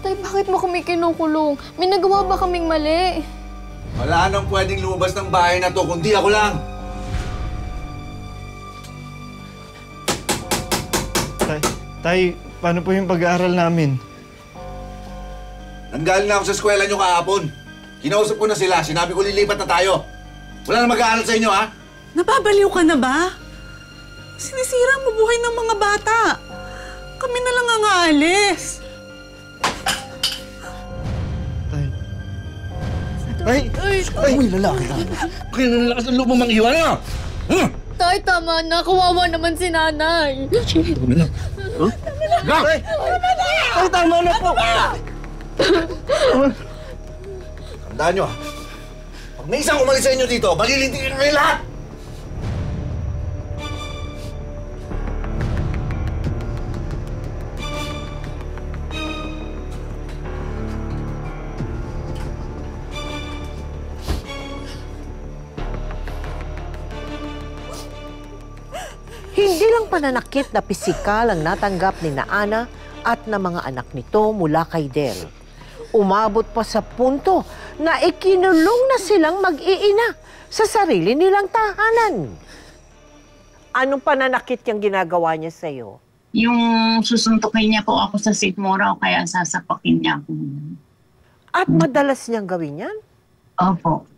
Tay, bakit mo kami kinukulong? May nagawa ba kaming mali? Wala nang pwedeng lumabas ng bahay na to, kundi ako lang! Tay, paano po yung pag-aaral namin? Nanggaling na ako sa eskwela nyo kahapon. Kinausap ko na sila, sinabi ko lilipat na tayo. Wala na mag-aaral sa inyo, ha? Napabaliw ka na ba? Sinisira mo buhay ng mga bata. Kami na lang ang aalis. Tay! Ay, uy, lalaki ka. Kaya nalalakas ang loob mo mang iwan, ha? Tay, tama na. Kawawa naman si nanay. Tama na. Huh? Tay! Tay, tama na po! Tandaan nyo, ha? Pag may isang umalis sa inyo dito, malilintigin kayo lahat! Hindi lang pananakit na pisikal ang natanggap ni Ana at ng mga anak nito mula kay Del. Umabot pa sa punto na ikinulong na silang mag-iina sa sarili nilang tahanan. Anong pananakit yung ginagawa niya sa'yo? Yung susuntukin niya po ako sa sikmura o kaya sasapakin niya ako. At madalas niyang gawin yan? Opo.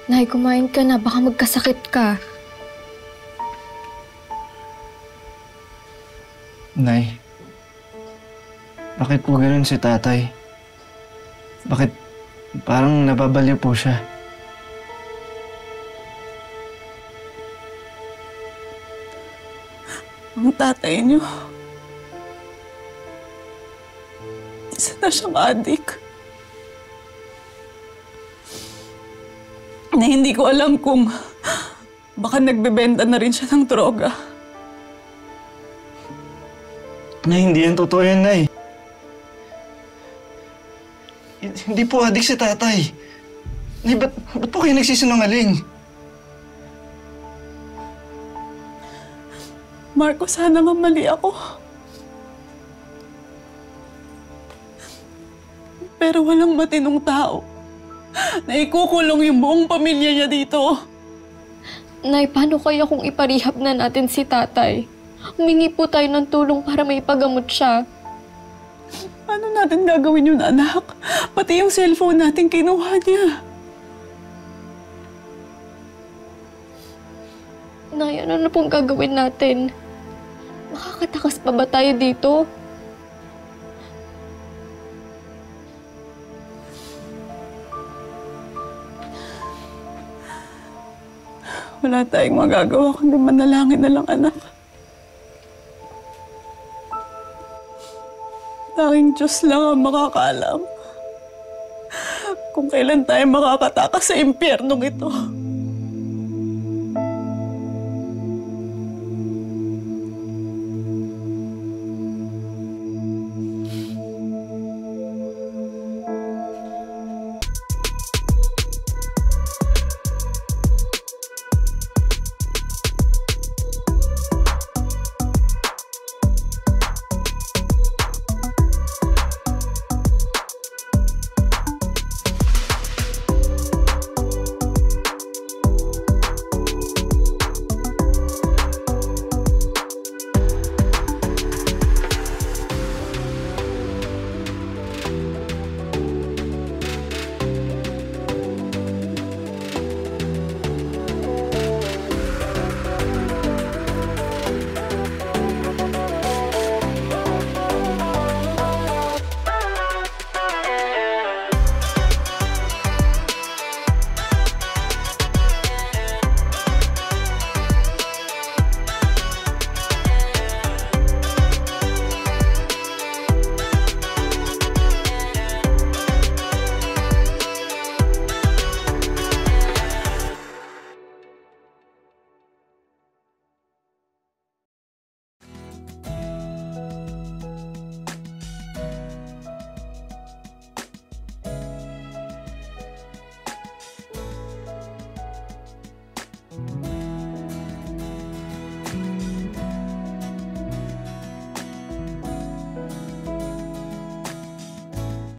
Nay, kumain ka na. Baka magkasakit ka. Nay, bakit po ganun si tatay? Bakit parang nababaliw po siya? Ang tatay niyo. Isa na siyang adik. Na hindi ko alam kung baka nagbebenta na rin siya ng droga. Nay, hindi yan totoo yan, Nay. Hindi po adik si tatay. Nay, ba't po kayo nagsisinungaling? Marco, sana nga mali ako. Pero walang matinong tao na ikukulong yung buong pamilya niya dito. Nay, paano kaya kung iparehab na natin si tatay? Humingi po tayo ng tulong para may pagamot siya. Paano natin gagawin yun, anak? Pati yung cellphone natin kinuha niya. Nay, ano na pong gagawin natin? Makakatakas pa ba tayo dito? Wala tayong magagawa kundi manalangin na lang, anak. Tanging Diyos lang ang makakaalam kung kailan tayo makakatakas sa impyernong ito.